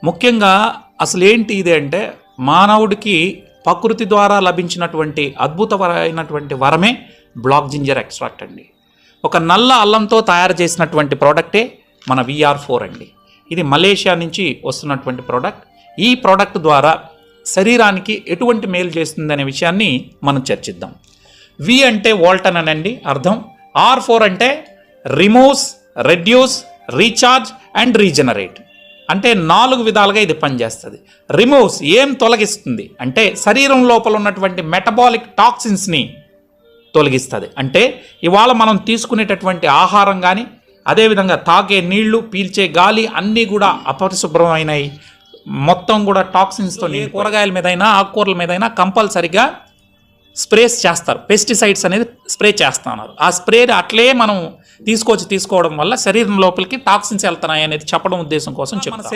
ముఖ్యంగా అసలు ఏంటి ఇది అంటే మానవుడికి ప్రకృతి ద్వారా లభించినటువంటి అద్భుతమైనటువంటి వరమే బ్లాక్ జింజర్ ఎక్స్ట్రాక్ట్ అండి. ఒక నల్ల అల్లంతో తయారు చేసినటువంటి ప్రోడక్టే మన VR4 అండి. ఇది మలేషియా నుంచి వస్తున్నటువంటి ప్రోడక్ట్. ఈ ప్రోడక్ట్ ద్వారా శరీరానికి ఎటువంటి మేలు చేస్తుందనే విషయాన్ని మనం చర్చిద్దాం. V అంటే వోల్టన్ అనండి అర్థం. R4 అంటే removes, reduce, recharge and regenerate. అంటే 4 విధాలుగా ఇది పనిచేస్తుంది. రిమూవ్స్ ఏం తొలగిస్తుంది అంటే శరీరం లోపల ఉన్నటువంటి మెటబాలిక్ టాక్సిన్స్ని తొలగిస్తుంది. అంటే ఇవాళ మనం తీసుకునేటటువంటి ఆహారం కానీ అదేవిధంగా తాగే నీళ్లు, పీల్చే గాలి అన్నీ కూడా అపరిశుభ్రమైనవి, మొత్తం కూడా టాక్సిన్స్తో. కూరగాయల మీదైనా ఆకుకూరల మీదైనా కంపల్సరిగా స్ప్రేస్ చేస్తారు, పెస్టిసైడ్స్ అనేది స్ప్రే చేస్తున్నారు. ఆ స్ప్రే అట్లే మనం తీసుకోవడం వల్ల శరీరం లోపలికి టాక్సిన్స్ వెళ్తున్నాయి అనేది చెప్పడం ఉద్దేశం కోసం చెప్తాను.